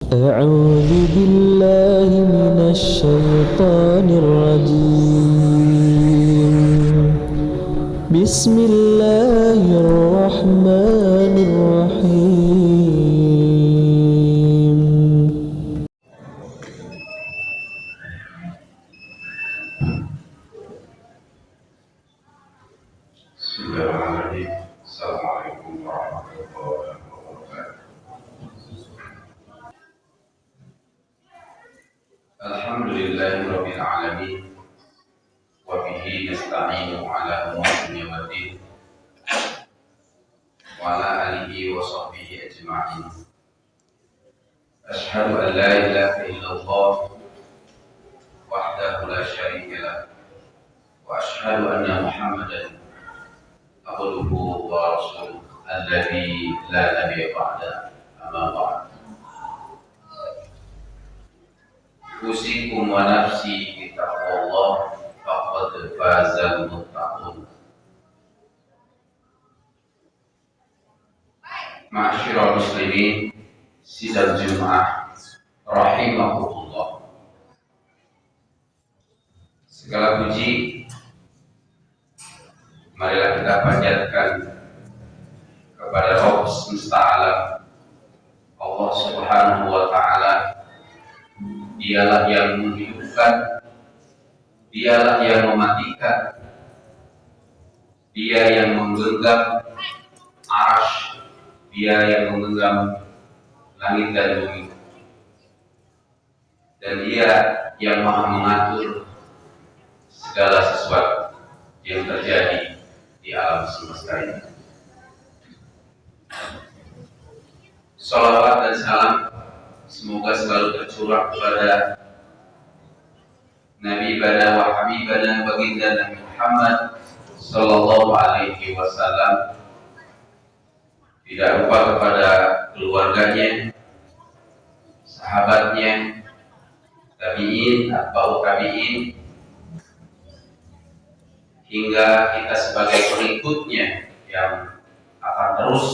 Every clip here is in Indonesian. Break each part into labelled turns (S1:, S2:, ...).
S1: أعوذ بالله من الشيطان الرجيم. بسم الله الرحمن الرحيم.
S2: Bismillahirrahmanirrahim. Assalamualaikum warahmatullahi wabarakatuh. Alhamdulillahirabbil alamin wa bihi nasta'inu ala umuri dunya waddin wa ala alihi wa sahbihi ajma'in. Asyhadu an la ilaha illallah wahdahu la syarika lah wa asyhadu anna Muhammadan abduhu wa rasuluh alladzi la nabiyya ba'da, amma ba'd. Usikum wa nafsi bittaqwallah faqad fazal muttaqun. Ma'asyiral muslimin, sidang Jumat rahimakumullah. Segala puji marilah kita panjatkan kepada Rabb semesta alam, Allah Subhanahu wa taala. Dialah yang menghidupkan, dialah yang mematikan, dia yang menggenggam arsy, dia yang menggenggam langit dan bumi, dan dia yang maha mengatur segala sesuatu yang terjadi di alam semesta ini. Salawat dan salam semoga selalu tercurah kepada Nabi bana wa habibana baginda Nabi Muhammad sallallahu alaihi wasallam, tidak lupa kepada keluarganya, sahabatnya, tabi'in, atba'u tabi'in, hingga kita sebagai pengikutnya yang akan terus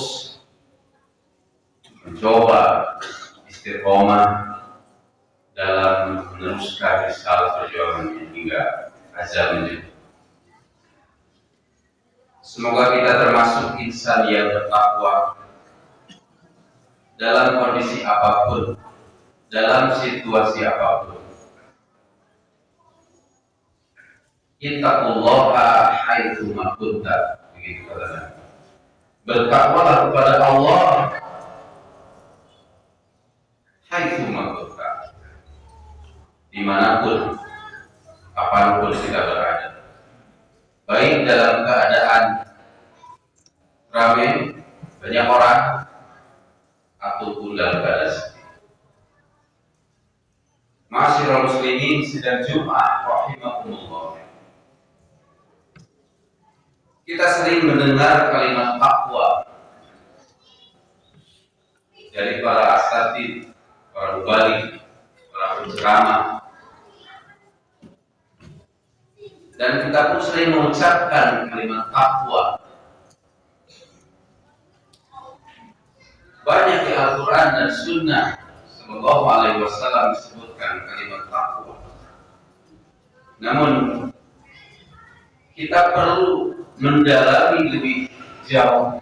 S2: mencoba istiqomah dalam meneruskan risalah perjuangannya hingga azal menjadi. Semoga kita termasuk insan yang bertakwa dalam kondisi apapun, dalam situasi apapun. Ittaqullaha haitsu ma kunta, begitu katanya. Bertakwalah kepada Allah haitsu ma kunta, dimanapun, kapanpun kita berada, baik dalam keadaan ramai banyak orang ataupun dalam keadaan sepi. Ma'asyiral muslimin, sidang Jumat rahimakumullah. Kita sering mendengar kalimat takwa dari para asatidz, para mubalik, para penceramah, dan kita pun sering mengucapkan kalimat takwa. Banyak di Al-Quran dan Sunnah Sallallahu Alaihi Wasallam disebutkan kalimat takwa. Namun kita perlu mendalami lebih jauh,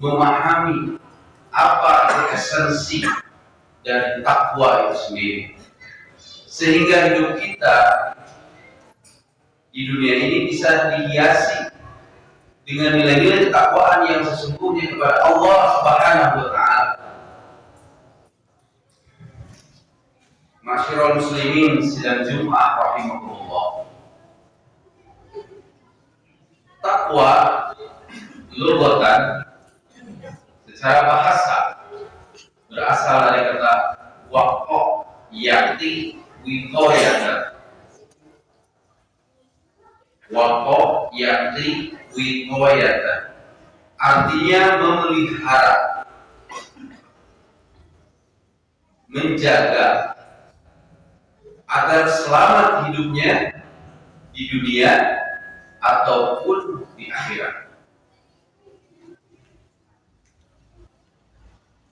S2: memahami apa esensi dari takwa itu sendiri, sehingga hidup kita di dunia ini bisa dihiasi dengan nilai-nilai ketakwaan yang sesungguhnya kepada Allah Subhanahu wa taala. Ma'asyiral muslimin, sidang Jumat rahimakumullah. Takwa lughatan secara bahasa berasal dari kata waqqa ya'ti wiqayatan. Waqqa ya'ti wiqayatan artinya memelihara, menjaga agar selamat hidupnya di dunia ataupun di akhirat.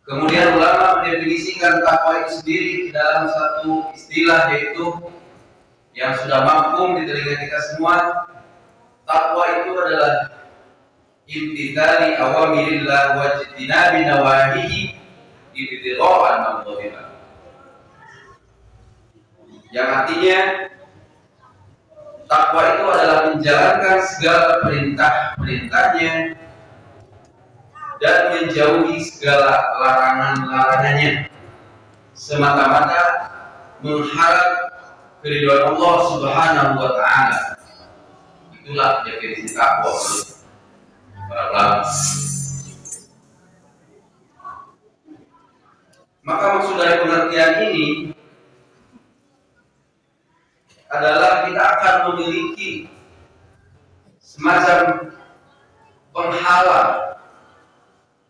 S2: Kemudian ulama mendefinisikan takwa itu sendiri dalam satu istilah, yaitu yang sudah mafhum di telinga kita semua. Takwa itu adalah imtithali awamirillah wa ijtinabi nawahihi ibtigha'an mardhatillah. Yang artinya takwa itu adalah menjalankan segala perintah-perintahnya dan menjauhi segala larangan-larangannya semata-mata mengharap keridhaan Allah Subhanahu wa taala. Itulah definisi takwa para ulama. Maka maksud dari pengertian ini adalah kita akan memiliki semacam penghalang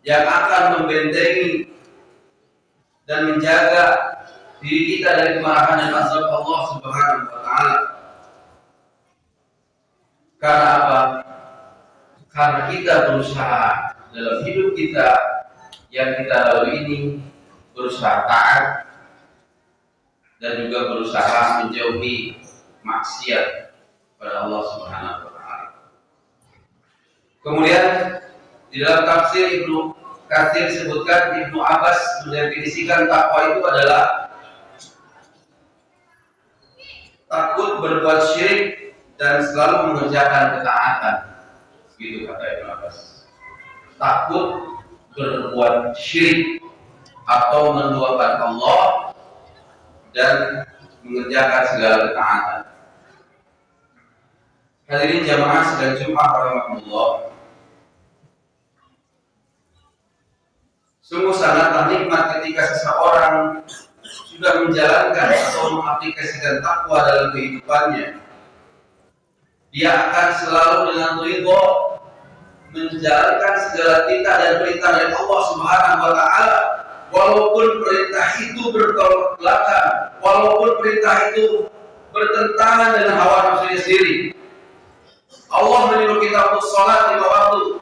S2: yang akan membentengi dan menjaga diri kita dari kemarahan dan azab Allah Subhanahu wa taala. Karena apa? Karena kita berusaha dalam hidup kita yang kita lalui ini, berusaha taat dan juga berusaha menjauhi maksiat pada Allah Subhanahu wa taala. Kemudian di dalam tafsir Ibnu Katsir disebutkan, Ibnu Abbas mendefinisikan takwa itu adalah takut berbuat syirik dan selalu mengerjakan ketaatan. Gitu kata Ibnu Abbas. Takut berbuat syirik atau menduakan Allah dan mengerjakan segala ketaatan. Hadirin jamaah sedang Jumat rahimakumullah. Sungguh sangat nikmat ketika seseorang sudah menjalankan atau mengaplikasikan takwa dalam kehidupannya. Dia akan selalu dengan ridho menjalankan segala titah dan perintah dari Allah Subhanahu wa taala, walaupun perintah itu bertolak belakang, walaupun perintah itu bertentangan dengan hawa nafsunya sendiri. Allah menyuruh kita untuk sholat 5 waktu.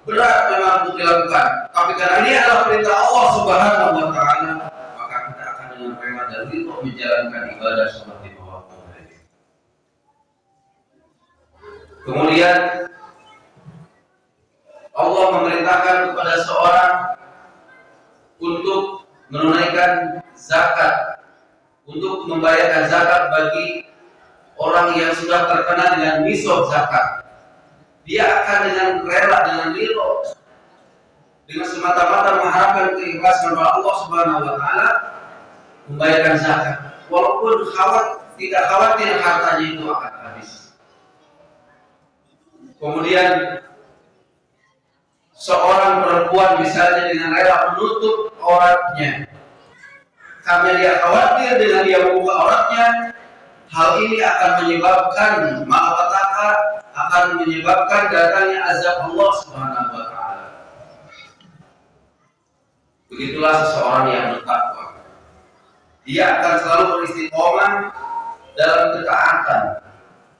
S2: Berat memang untuk dilakukan, tapi karena ini adalah perintah Allah Subhanahu wa taala, maka kita akan dengan rela dan ridho menjalankan ibadah sholat 5 waktu. Kemudian Allah memerintahkan kepada seorang untuk menunaikan zakat, untuk membayarkan zakat bagi orang yang sudah terkena dengan nisab zakat. Dia akan dengan rela, dengan ridho, dengan semata-mata mengharapkan keikhlasan kepada Allah Subhanahu wa taala membayarkan zakat, walaupun tidak khawatir hartanya itu akan habis. Kemudian seorang perempuan misalnya dengan rela menutup auratnya karena dia khawatir dengan dia membuka auratnya, hal ini akan menyebabkan malapetaka, akan menyebabkan datangnya azab Allah Subhanahu wa taala. Begitulah seseorang yang bertakwa. Dia akan selalu beristiqomah dalam ketaatan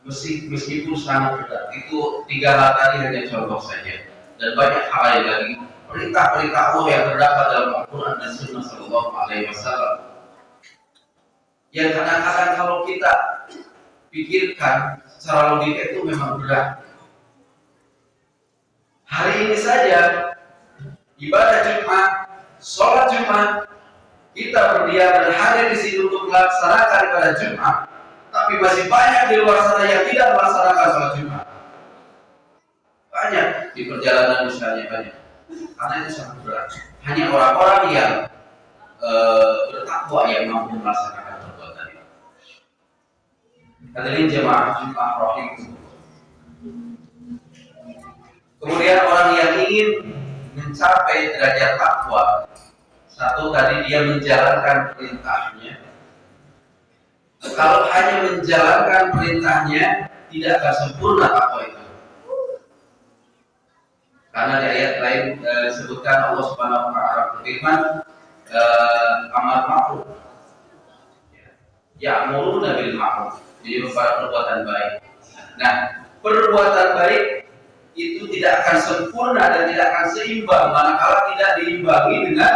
S2: meskipun sangat berat. Itu 3 hal tadi hanya contoh saja. Dan banyak hal lain lagi. Perintah-perintah Allah yang terdapat dalam Al-Quran dan Sunnah Sallallahu Alaihi Wasallam. Yang kadang-kadang kalau kita pikirkan secara logika itu memang berat. Hari ini saja ibadah Jumat, sholat Jumat, kita berdiam dan hadir di sini untuk melaksanakan ibadah Jumat, tapi masih banyak di luar sana yang tidak melaksanakan sholat Jumat. Banyak di perjalanan misalnya banyak, karena itu sangat berat. Hanya orang-orang yang bertakwa yang mampu melaksanakan perbuatan itu. Hadirin jemaah Jumat rahimahumullah. Kemudian orang yang ingin mencapai derajat takwa, satu tadi dia menjalankan perintahnya. Kalau hanya menjalankan perintahnya, tidak akan sempurna takwa itu. Karena di ayat lain disebutkan Allah Subhanahu wa taala berfirman, amar ma'ruf. Ya'muruna bil ma'ruf. Jadi perbuatan baik. Nah, perbuatan baik itu tidak akan sempurna dan tidak akan seimbang manakala tidak diimbangi dengan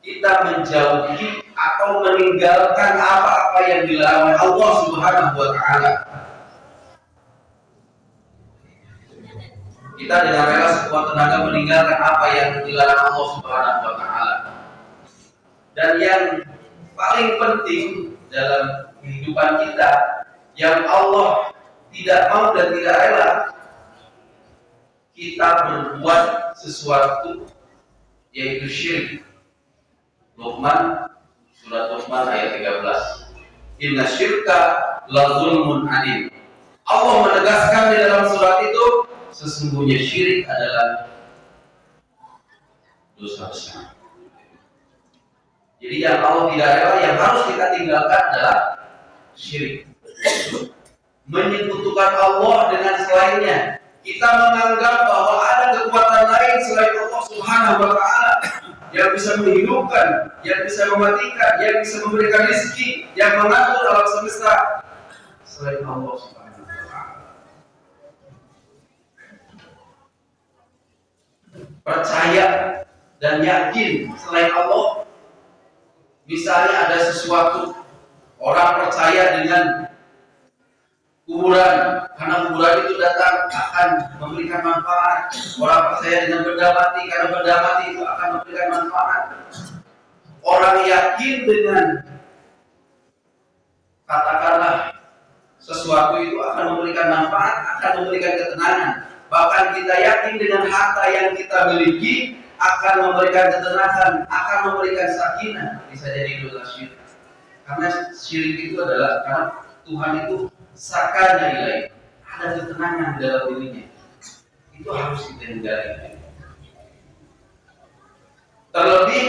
S2: kita menjauhi atau meninggalkan apa-apa yang dilarang Allah Subhanahu wa taala. Kita dengan rela sekuat tenaga meninggalkan apa yang dilarang Allah Subhanahu wa taala. Dan yang paling penting dalam kehidupan kita yang Allah tidak mau dan tidak rela kita berbuat sesuatu, yaitu syirik. Luqman, surat Luqman ayat 13. Inna syirka la zulmun adim. Allah menegaskan di dalam surat itu, sesungguhnya syirik adalah dosa besar. Jadi yang Allah tidak rela, yang harus kita tinggalkan adalah syirik. Menyekutukan Allah dengan selainnya. Kita menganggap bahwa ada kekuatan lain selain Allah Subhanahu wa taala yang bisa menghidupkan, yang bisa mematikan, yang bisa memberikan rezeki, yang mengatur alam semesta selain Allah Subhanahu wa taala. Percaya dan yakin selain Allah. Misalnya ada sesuatu, orang percaya dengan kuburan, karena kuburan itu datang akan memberikan manfaat. Orang percaya dengan benda mati, karena benda mati itu akan memberikan manfaat. Orang yakin dengan, katakanlah, sesuatu itu akan memberikan manfaat, akan memberikan ketenangan. Bahkan kita yakin dengan harta yang kita miliki akan memberikan ketenangan, akan memberikan sakinah. Bisa jadi dosa syirik. Karena syirik itu adalah karena Tuhan itu sakanya ilahi, ada ketenangan dalam dirinya. Itu harus kita hindari. Terlebih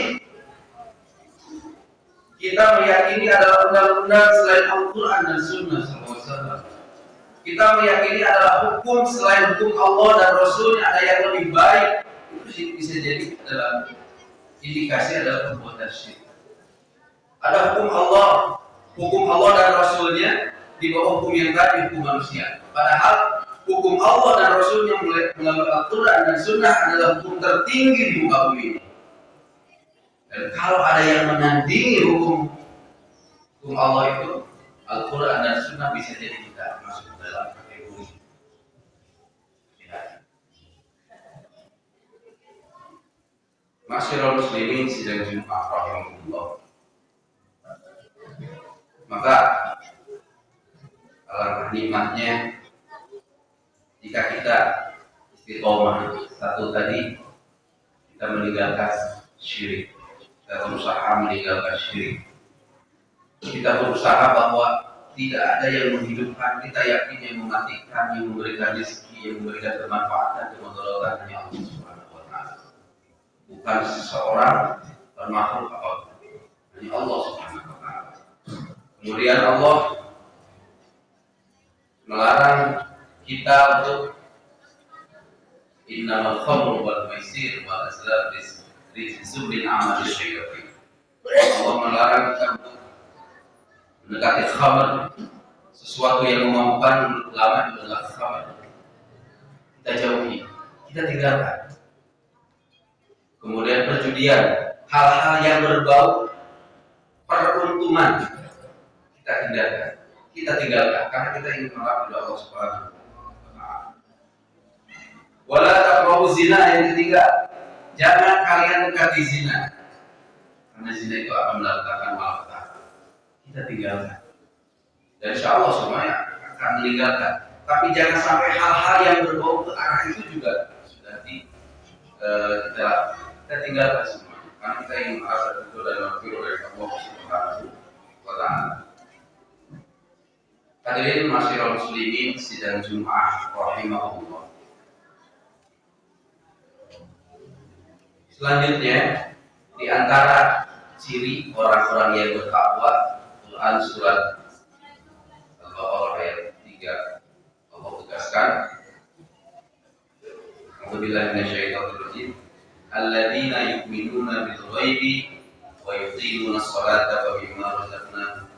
S2: kita meyakini adalah undang-undang selain Al-Quran dan Sunnah SAW. Kita meyakini adalah hukum selain hukum Allah dan Rasulnya ada yang lebih baik. Itu bisa jadi dalam indikasi adalah perbuatan syirik. Ada hukum Allah dan Rasulnya di bawah hukum yang tadi, hukum manusia. Padahal hukum Allah dan Rasulnya melalui Al-Quran dan Sunnah adalah hukum tertinggi di muka bumi ini. Dan kalau ada yang menandingi hukum Allah itu, Al-Quran dan Sunnah, bisa jadi kita masuk dalam kategori ya. Masyarul muslimin sidang Jumat rahimahullah. Maka alangkah nikmatnya jika kita istiqomah satu tadi, kita meninggalkan syirik, kita berusaha meninggalkan syirik, kita berusaha bahwa tidak ada yang menghidupkan, kita yakin yang mematikan, yang memberikan rezeki, yang memberikan kemanfaatan, kemudaratan hanya Allah Subhanahu wa taala, bukan seseorang dan makhluk apapun, hanya Allah Subhanahu wa taala. Kemudian Allah melarang kita untuk innamal khamru wal maisir wal azlam rizqun min amali syaitan. Allah melarang kita untuk mendekati khamr, sesuatu yang memabukkan. Menurut ulama itu adalah khamr. Kita jauhi, kita tinggalkan. Kemudian perjudian, hal-hal yang berbau peruntungan, kita hindarkan. Kita tinggalkan karena kita ingin mengabdi Allah Subhanahu wa taala. Wala taqrabu zina, yang ketiga, jangan kalian dekati zina. Karena zina itu akan mendatangkan malapetaka. Kita tinggalkan. Dan insyaallah semuanya akan meninggalkan. Tapi jangan sampai hal-hal yang berbau ke arah itu juga sudah kita tinggalkan semua. Karena kita ingin merasa betul dan berfirman dari Allah Subhanahu wa taala. Hadirin masyarakat muslimin sidang Jumat rahimahullah. Selanjutnya, di antara ciri orang-orang yang bertakwa, Quran surat Al-Baqarah ayat 3, Allah tegaskan, A'udzubillahi minasyaitonir rajim, alladzina yu'minuna bil ghaibi wa yuqimuna sholata wa mimma razaqnahum.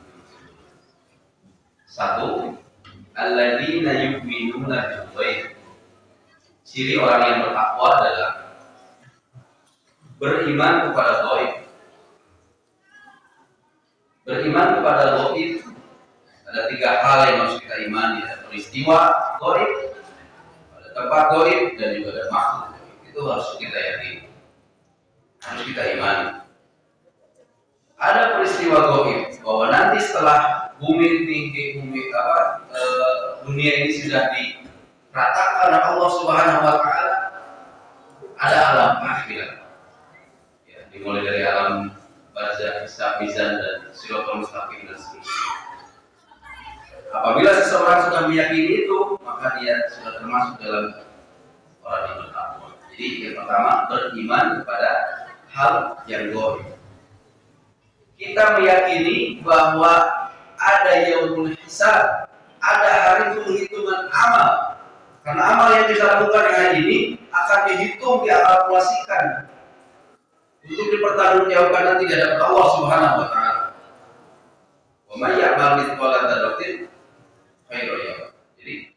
S2: Satu, alladzina yu'minuna bil ghaib. Ciri orang yang bertakwa adalah beriman kepada ghaib. Beriman kepada ghaib ada 3 hal yang harus kita imani: ada peristiwa ghaib, ada tempat ghaib, dan juga ada makhluk ghaib. Itu harus kita yakini, harus kita imani. Ada peristiwa ghaib bahwa nanti setelah dunia ini sudah diratakan oleh Allah Subhanahu wa taala, ada alam akhirat. Ya, dimulai dari alam barzakh, hisab, mizan, dan siratal mustaqim dan seterusnya. Apabila seseorang sudah meyakini itu, maka dia sudah termasuk dalam orang yang bertakwa. Jadi yang pertama, beriman kepada hal yang ghaib. Kita meyakini bahwa ada yaumul hisab, ada hari penghitungan amal. Karena amal yang kita lakukan hari ini akan dihitung, diakalkulasikan untuk dipertanggungjawabkan nanti di hadapan Allah Subhanahu wa taala. Wa may ya'mal mithqala dzarratin khairan yarah. Jadi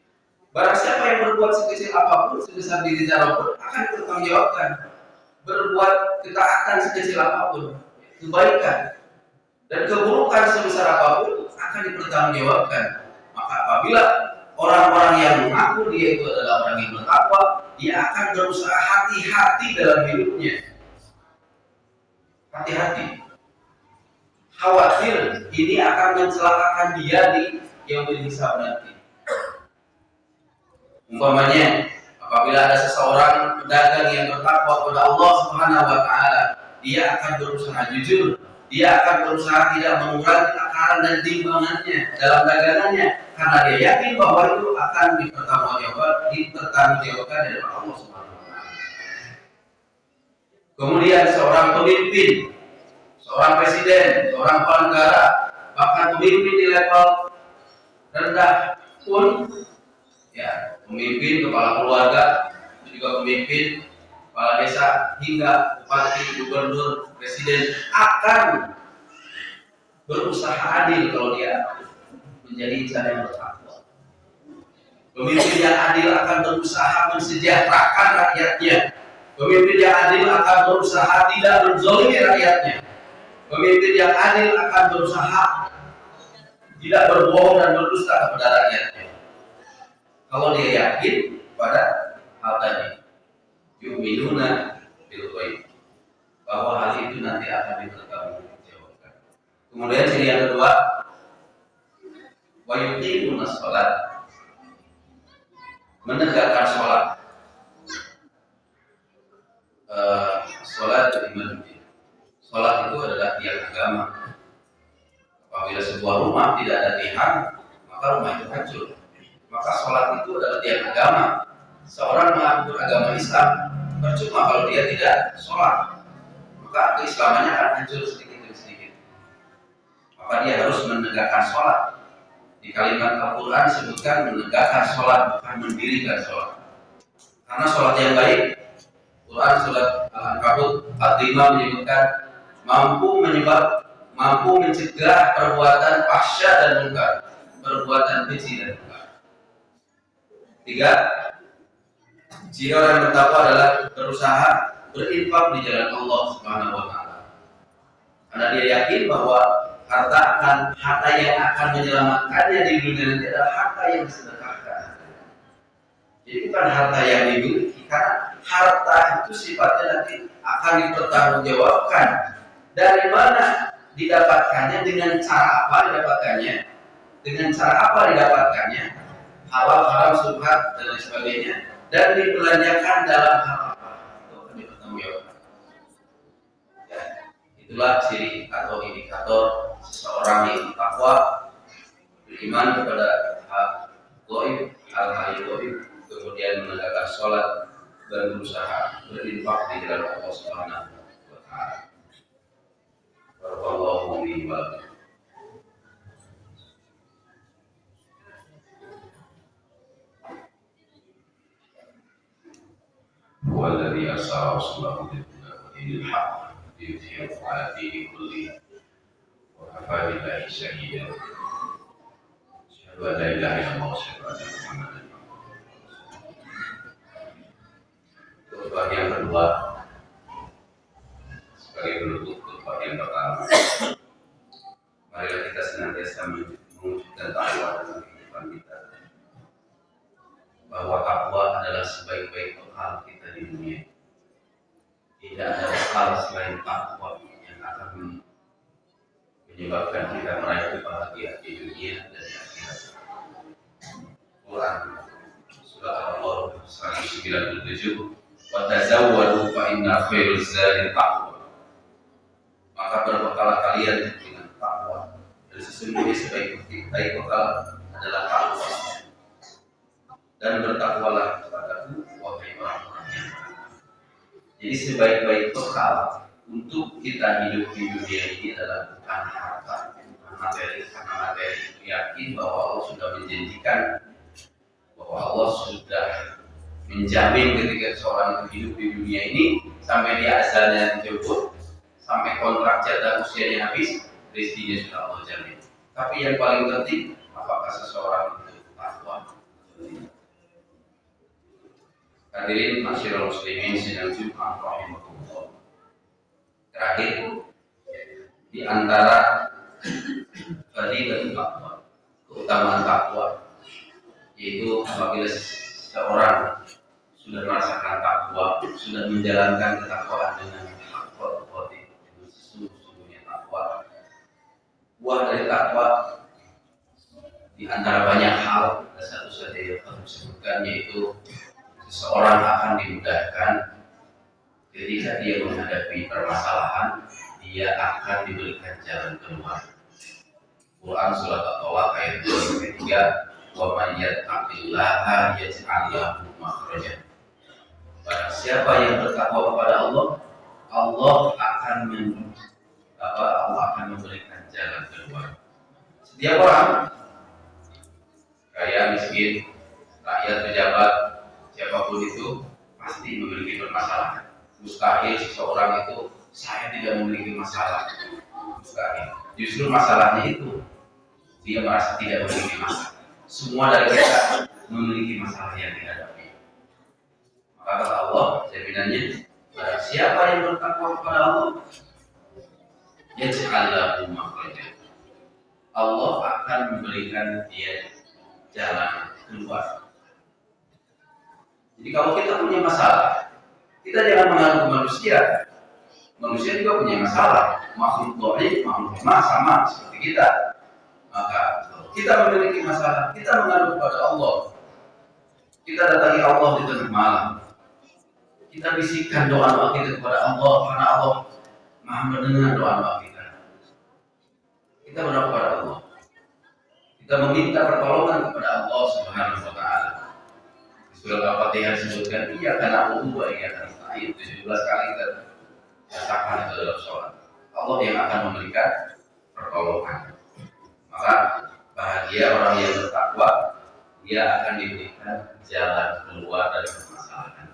S2: barang siapa yang berbuat sekecil apapun, sebesar biji zarah pun, akan dipertanggungjawabkan. Berbuat ketaatan sekecil apapun, kebaikan dan keburukan sebesar apapun akan dipertanggungjawabkan. Maka apabila orang-orang yang mengaku dia itu adalah orang yang bertakwa, dia akan berusaha hati-hati dalam hidupnya. Hati-hati. Khawatir ini akan mencelakakan dia di yaumul hisab nanti. Umpamanya, apabila ada seseorang pedagang yang bertakwa kepada Allah Subhanahu wa taala, dia akan berusaha jujur. Dia akan berusaha tidak mengurangi takaran dan timbangannya dalam dagangannya, karena dia yakin bahwa itu akan dipertanggungjawabkan dari Allah Subhanahu wa taala. Kemudian seorang pemimpin, seorang presiden, seorang kepala negara, bahkan pemimpin di level rendah pun, ya, pemimpin, kepala keluarga, juga pemimpin, kepala desa, hingga bupati, gubernur, presiden akan berusaha adil kalau dia menjadi insan yang bertakwa. Pemimpin yang adil akan berusaha mensejahterakan rakyatnya. Pemimpin yang adil akan berusaha tidak menzalimi rakyatnya. Pemimpin yang adil akan berusaha tidak berbohong dan berdusta kepada rakyatnya. Kalau dia yakin pada hal tadi, yu'minuna bil ghaib, bahwa hal itu nanti akan dipertanggungjawabkan. Kemudian ciri yang kedua, wa yuqimuna shalat, menegakkan sholat. Sholat iman. Sholat itu adalah tiang agama. Apabila sebuah rumah tidak ada tiang, maka rumah itu hancur. Maka sholat itu adalah tiang agama. Seorang mengaku agama Islam, percuma kalau dia tidak sholat, maka keislamannya akan hancur sedikit demi sedikit. Maka dia harus menegakkan sholat. Di kalimat Al-Quran sebutkan menegakkan sholat, bukan mendirikan sholat. Karena sholat yang baik, Quran surat Al-Ankabut ayat 5 menyebutkan mampu mencegah perbuatan fahsya dan munkar, perbuatan keji dan munkar. 3, ciri orang yang bertakwa adalah berusaha berinfak di jalan Allah Subhanahu wa taala. Karena dia yakin bahwa harta yang akan menyelamatkannya di dunia nanti adalah harta yang disedekahkan. Jadi bukan harta yang dimiliki, karena harta itu sifatnya nanti akan dipertanggungjawabkan. Dari mana didapatkannya, dengan cara apa didapatkannya, halal, haram, subhat dan lain sebagainya, dan dibelanjakan dalam hal apa, itu akan dipertanggungjawabkan. Ya, itulah ciri atau indikator seseorang yang bertakwa, beriman kepada hal gaib, hal-hal gaib, kemudian menegakkan sholat dan berusaha berinfak di jalan Allah Subhanahu wa taala. Barakallahu fiikum. Huwallazi arsala rasulahu bil-huda wa dinil haqq liyudhhirahu 'ala dini kullihi wa kafaa billahi shahidan. Asyhadu an la ilaha illallah wa asyhadu anna Muhammadan khutbah yang kedua sebagai penutup khutbah yang pertama. Marilah kita senantiasa mewujudkan takwa dalam kehidupan kita, bahwa takwa adalah sebaik-baik bekal kita di dunia. Tidak ada bekal selain takwa yang akan menyebabkan kita meraih kebahagiaan di dunia dan di akhirat. Quran surat Al-Baqarah 197, wa tazawwadu fa inna khairaz zadi taqwa. Maka berbekalah kalian dengan takwa, dan sesungguhnya sebaik-baik bekal adalah takwa. Dan bertakwalah kepadaku wahai orang-orang yang beriman. Jadi sebaik-baik bekal untuk kita hidup di dunia ini adalah bukan harta, bukan materi. Karena materi yakin bahwa Allah sudah menjanjikan, bahwa Allah sudah menjamin ketika seorang itu hidup di dunia ini sampai dia ajalnya dijemput, sampai kontrak jatah usianya habis, rezekinya sudah Allah jamin. Tapi yang paling penting, apakah seseorang itu takwa? Hadirin masyarakat muslimin sidang Jumat rahimahullah. Terakhir, di antara fadilah takwa, keutamaan takwa, yaitu apabila seorang sudah merasakan takwa, sudah menjalankan ketakwaan dengan hak-hak dengan sesungguhnya takwa. Buah dari takwa di antara banyak hal, ada satu saja yang harus disebutkan, yaitu seseorang akan dimudahkan ketika dia menghadapi permasalahan, dia akan diberikan jalan keluar. Quran surat At-Talaq ayat 23, wa man yattaqillaha yaj'al lahu makhraja. Barang siapa yang bertakwa kepada Allah, Allah akan memberikan jalan keluar. Setiap orang, kaya, miskin, rakyat, pejabat, siapapun itu pasti memiliki permasalahan. Mustahil seseorang itu saya tidak memiliki masalah. Mustahil. Justru masalahnya itu dia merasa tidak memiliki masalah. Semua dari kita memiliki masalah yang dihadapi. Maka kata Allah, jaminannya, siapa yang bertakwa kepada Allah, yaj'al lahu makhraja. Allah akan memberikan dia jalan keluar. Jadi kalau kita punya masalah, kita jangan mengaruh ke manusia. Manusia juga punya masalah. Makhluk dhaif, makhluk lemah sama seperti kita. Maka kita memiliki masalah, kita mengaruh kepada Allah. Kita datangi Allah di tengah malam. Kita bisikkan doa-doa kita kepada Allah, karena Allah Maha mendengar doa-doa kita. Kita berdoa kepada Allah. Kita meminta pertolongan kepada Allah Subhanahu wa taala. Surah Al-Fatihah disebutkan iyyaka na'budu wa iyyaka nasta'in 17 kali kita katakan itu dalam sholat. Allah yang akan memberikan pertolongan. Maka bahagia orang yang bertakwa, dia akan diberikan jalan keluar dari permasalahan.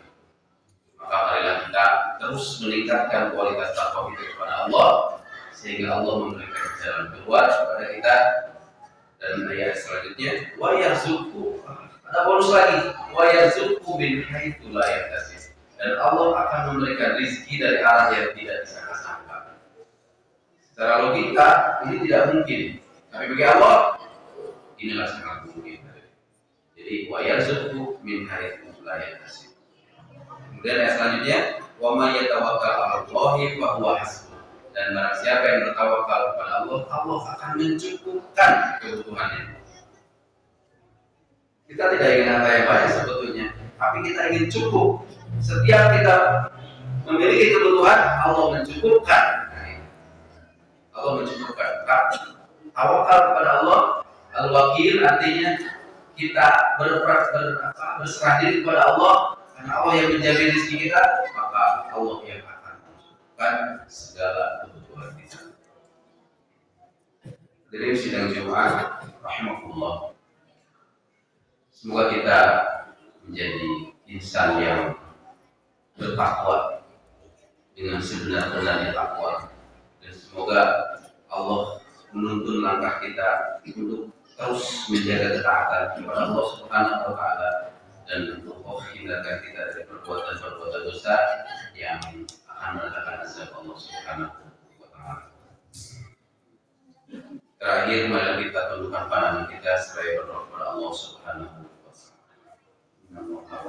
S2: Maka marilah kita terus meningkatkan kualitas takwa kita kepada Allah, sehingga Allah memberikan jalan keluar kepada kita. Dan ayat selanjutnya, wa yarzuqhu. Ada bonus lagi, wa yarzuqhu min haitsu la yahtasib. Dan Allah akan memberikan rezeki dari arah yang tidak disangka-sangka. Secara logika ini tidak mungkin, tapi bagi Allah inilah sangat mungkin. Jadi wa yarzuqhu min haitsu la yahtasib. Kemudian ayat selanjutnya, wa may yatawakkal 'ala Allahi fa huwa hasbuh. Dan barang siapa yang bertawakal kepada Allah, Allah akan mencukupkan kebutuhannya. Kita tidak ingin harta yang banyak sebetulnya, tapi kita ingin cukup. Setiap kita memiliki kebutuhan, Allah mencukupkan. Allah mencukupkan. Tawakal kepada Allah, al-wakil artinya kita berserah diri kepada Allah, karena Allah yang menjamin rezeki kita, maka Allah yang akan mencukupkan segala kebutuhan kita. Dari sidang Jumat, rahimahullah. Semoga kita menjadi insan yang bertakwa dengan sebenar-benarnya takwa, dan semoga Allah menuntun langkah kita untuk terus menjaga ketaatan kepada Allah Subhanahu wa taala dan untuk hindarkan kita dari perbuatan-perbuatan dosa yang akan mendatangkan azab Allah Subhanahu wa taala. Terakhir, mari kita tundukkan pandangan kita sebagai berdoa kepada Allah Subhanahu wa taala.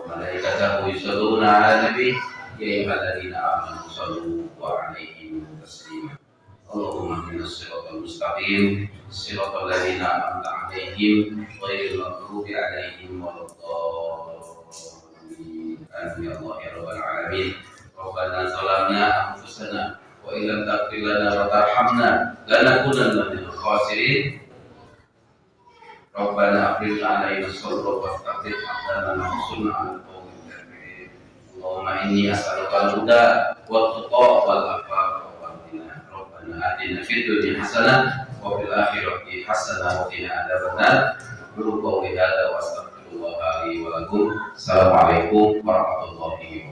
S2: Malaikatahu yusholluna 'alan nabi ya ayyuhalladzina amanu shallu 'alaihi taslima. Allahumma ihdinas siratal mustaqim siratal ladzina an'amta 'alaihim ghairil maghdubi 'alaihim waladdallin. Amin ya Allah ya rabbal alamin. Rabbana zalamna anfusana wa illam taghfir lana wa tarhamna lanakunanna minal khasirin. Rabbana afrigh 'alaina sabra wa thabbit aqdamana wansurna 'alal qawmil kafirin. Allahumma inni as'aluka al-huda wat tuqa wal afafa wal ghina. Rabbana atina fid dunya hasanah wa fil akhirati hasanah wa qina adzabannar. Qul qawli hadza wa astaghfirullah li wa lakum. Assalamualaikum warahmatullahi wabarakatuh.